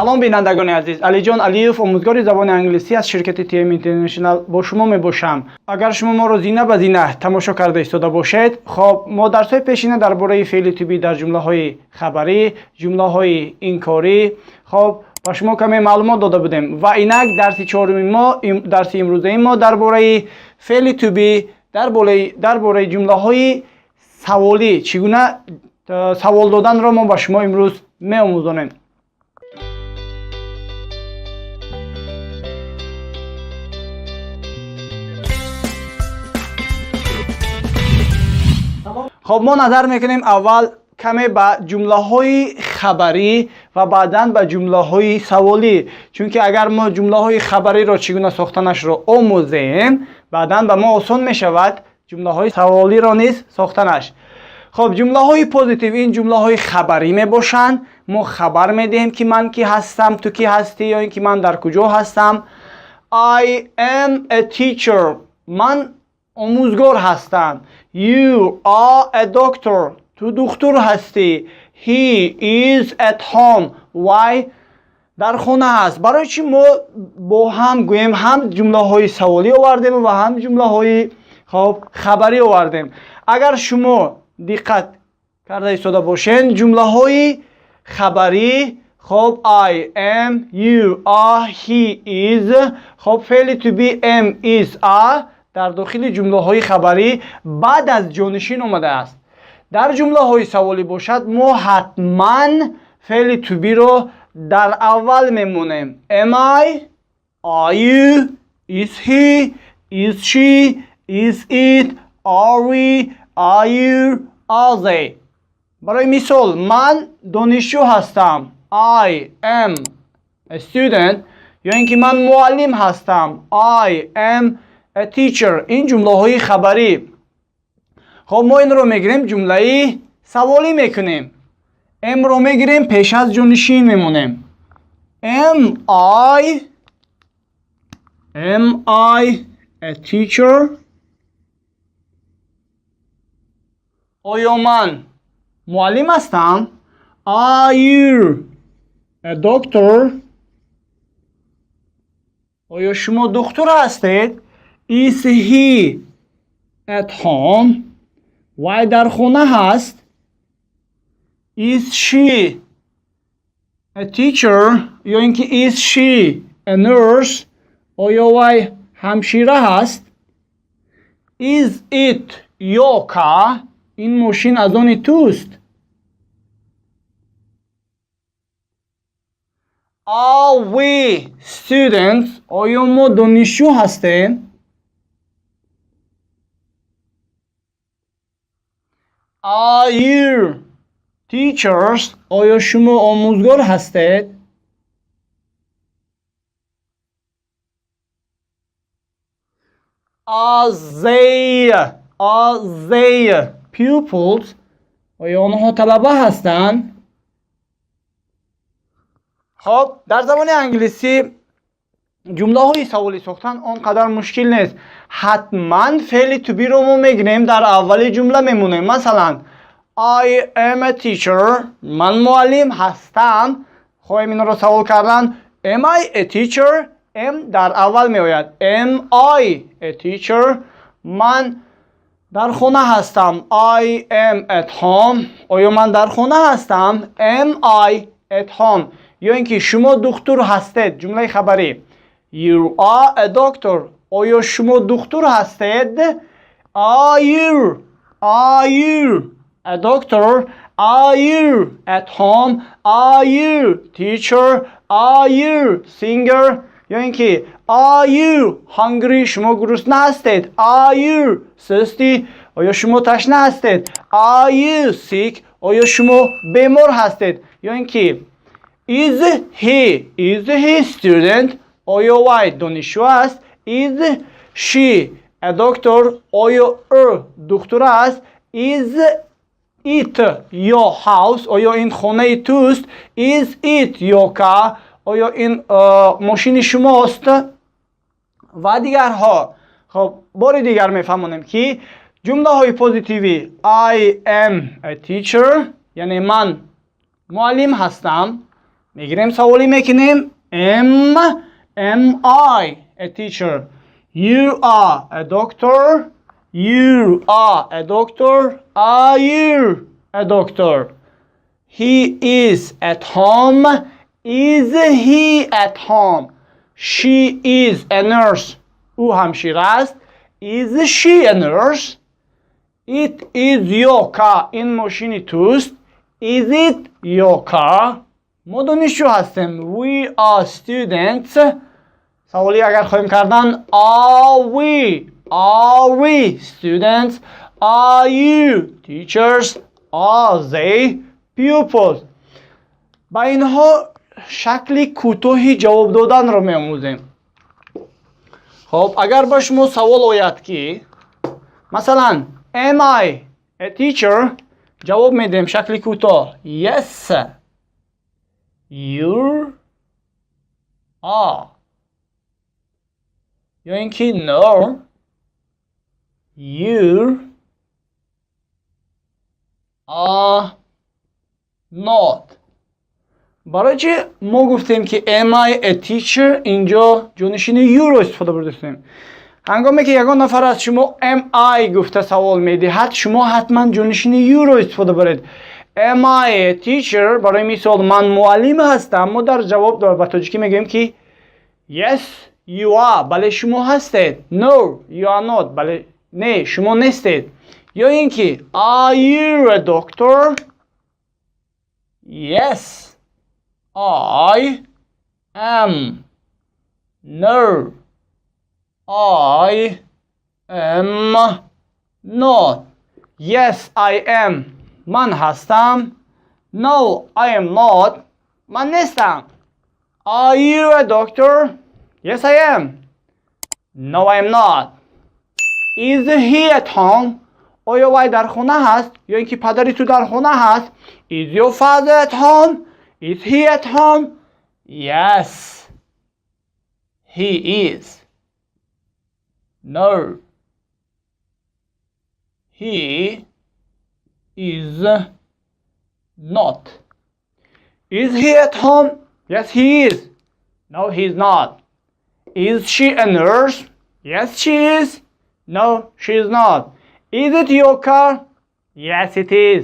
سلام بینندگان عزیز، علی جان علیف آموزگار زبان انگلیسی از شرکت تیم اینترنشنال با شما می باشم. اگر شما ما رو زینه به زینه تماشا کرده ایستاده باشید، خب ما درس‌های پیشینه درباره فعل تو بی در جمله‌های خبری، جمله‌های انکاری خب با شما کمی معلومات داده بودیم و اینک درس چهارم ما درس امروزه ما درباره فعل تو بی درباره جمله‌های سوالی چگونه سوال دادن را ما با شما امروز می‌آموزانیم. خب ما نظر میکنیم اول کمی به جمله های خبری و بعداً به جمله های سوالی، چون که اگر ما جمله های خبری را چگونه ساختنش را آموزیم بعداً به ما آسان می شود جمله های سوالی را نیز ساختنش. خب جمله های پوزیتیو این جمله های خبری می باشند. ما خبر می دهیم که من کی هستم، تو کی هستی، یا اینکه من در کجا هستم. I am a teacher. من آموزگار هستم. You are a doctor. تو دکتر هستی. He is at home. Why؟ در خانه هست. برای چی ما با هم گویم هم جمله های سوالی آوردیم و هم جمله های خبری آوردیم. اگر شما دقت کرده ایستاده باشین جمله های خبری خب I am, you are, he is خب فعل to be am, is, are در داخل جمله های خبری بعد از جانشین آمده است. در جمله های سوالی باشد ما حتما فعل to be رو در اول میمونیم. Am I, are you, is he, is she, is it, are we, are you, are they. برای مثال من دانشجو هستم. I am a student. یا اینکه من معلم هستم. I am a teacher. این جمله های خبری. خب ما این رو میگیریم جمله سوالی میکنیم. am رو میگیریم پیش از جانشین میمونیم. Am I a teacher؟ آیا من معلم هستم؟ Are you a doctor؟ آیا شما دکتر هستید؟ Is he at home؟ وای در خانه هست. Is she a teacher؟ یا اینکه is she a nurse؟ آیا وای همشیره هست. Is it your car؟ این ماشین از آن توست. Are we students؟ آیا ما دانشجو هستیم؟ Are you teachers؟ آیا شما آموزگار هستید؟ Are they pupils؟ آیا آنها طلبه هستند؟ خب در زبان انگلیسی جمله های سوالی ساختن آنقدر مشکل نیست. حتما فعل to be رو ما میگیریم در اول جمله میمونیم. مثلا I am a teacher. من معلم هستم. خواهیم این رو سوال کردن. Am I a teacher؟ am در اول می آید. Am I a teacher؟ من در خانه هستم. I am at home. آیا من در خانه هستم؟ Am I at home؟ یا اینکه شما دکتر هستید. جمله خبری You are a doctor. آیا شما دکتر هستید؟ Are you a doctor? Are you at home? Are you teacher? Are you singer? یا اینکه Are you hungry؟ شما گرسنه هستید. Are you thirsty؟ آیا شما تشنه هستید. Are you sick؟ آیا شما بیمار هستید. یا اینکه Is he student؟ آیا وای دانشجو است. Is she a doctor؟ آیا دکتر است. Is it your house؟ آیا این خانه توست. Is it your car؟ آیا این ماشین شماست. و دیگرها. خب بار دیگر میفهمونیم که جمله های پوزیتیوی I am a teacher یعنی من معلم هستم. میگیریم سوالی میکنیم. Am I a teacher? You are a doctor. You are a doctor. Are you a doctor? He is at home. Is he at home? She is a nurse. او همشیره است. Is she a nurse? It is your car. این ماشین توست. Is it your car? ما دانشجو هستیم. We are students. سوالی اگر خواهیم کردن Are we students? Are you teachers? Are they pupils? با اینها شکل کوتاهی جواب دادن رو می‌آموزیم. خب اگر با شما سوال آید که مثلا Am I a teacher? جواب میدیم شکل کوتاه Yes you are. یا اینکه No you are not. برای چه ما گفتیم که am I a teacher اینجا جانشین you رو استفاده برداشتیم. هنگامی که یگان نفر از شما am I گفته سوال میدهد شما حتما جانشین you رو استفاده برید. am I a teacher برای مثال من معلم هستم ما در جواب به تاجیکی میگیم که yes you are بله شما هستید. no you are not بله نه شما نیستید. یا اینکه are you a doctor? yes I am. No I am not. Yes I am من هستم. No I am not من نیستم. Are you a doctor? Yes I am. No I am not. Is he at home? آیا وی در خانه هست؟ یا اینکه پدری تو در خانه هست؟ Is your father at home? Is he at home? Yes he is. No he is not. Is he at home? Yes he is. No he is not. Is she a nurse? Yes she is. No she is not. Is it your car? Yes it is.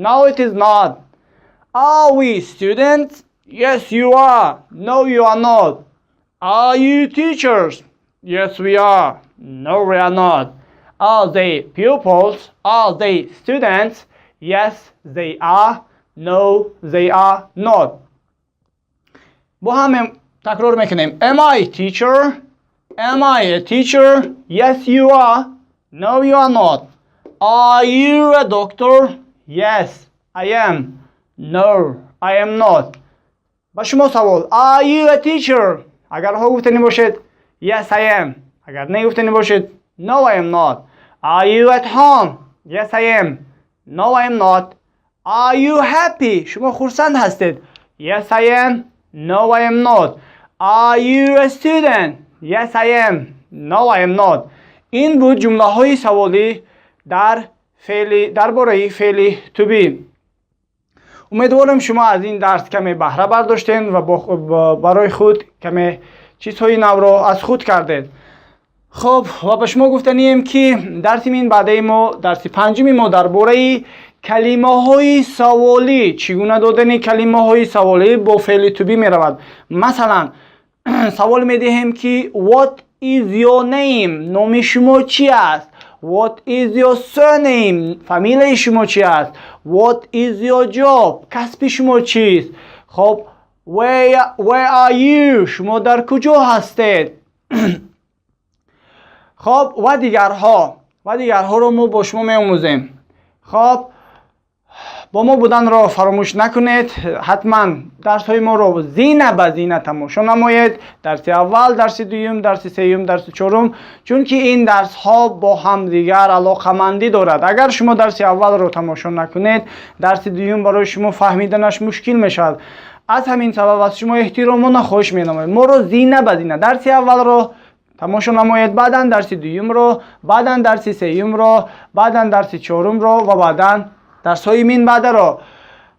No it is not. Are we students? Yes you are. No you are not. Are you teachers? Yes we are. No we are not. Are they pupils? Are they students? Yes they are. No they are not. با هم تکرار میکنیم. Am I a teacher? Am I a teacher? Yes you are. No you are not. Are you a doctor? Yes I am. No I am not. با شما سوال Are you a teacher? اگر ها گفتنی باشید Yes I am. اگر نه گفتنی باشید No I am not. Are you at home? Yes I am. No I am not. Are you happy? شما خرسند هستید Yes I am. No I am not. Are you a student? Yes I am. No I am not. این بود جمله های سوالی درباره فعل to be. امیدوارم شما از این درس کمی بهره برداشتین و برای خود کمی چیزهای نو را از خود کردید. خب و به شما گفتنیم که درس این بعده ما درس پنجمی ما درباره کلمه های سوالی چگونه دادن کلمه های سوالی با فعل to be می رود. مثلا سوال می دهیم که What is your name؟ نام شما چی است؟ What is your surname؟ فامیل شما چی است؟ What is your job؟ کسب شما چیست؟ خب where are you؟ شما در کجا هستید؟ خب و دیگرها رو ما با شما می آموزیم. خب با ما بودن را فراموش نکنید. حتما درس های ما رو زینه به زینه تماشا نمایید. درس اول، درس دوم، درس سوم، درس چهارم، چون که این درس ها با هم دیگر علاقمندی دارد. اگر شما درس اول رو تماشا نکنید درس دوم برای شما فهمیدنش مشکل میشد. از همین سبب از شما احترام و نخواهش می‌نمایم ما رو زینه به زینه درس اول رو تماشا نمایید، بعدا درس دوم رو، بعدا درس سوم رو، بعدا درس چهارم رو و بعدا درس های من بعد رو.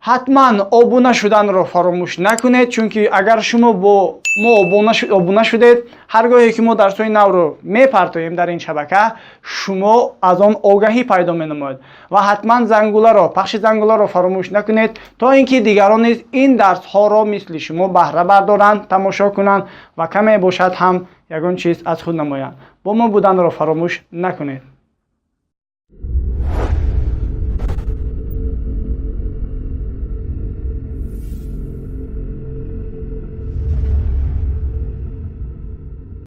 حتما آبونه شدن رو فراموش نکنید، چون که اگر شما با ما آبونه شدید، هرگاهی که ما درس‌های نو رو میپرتویم در این شبکه، شما از آن آگاهی پیدا می‌نمایید. و حتما زنگوله رو، پخش زنگوله رو فراموش نکنید تا اینکه دیگران نیز این درس ها را مثل شما بهره بردارند، تماشا کنند و کمی باشد هم یگان چیز از خود نمایند. با ما بودن رو فراموش نکنید.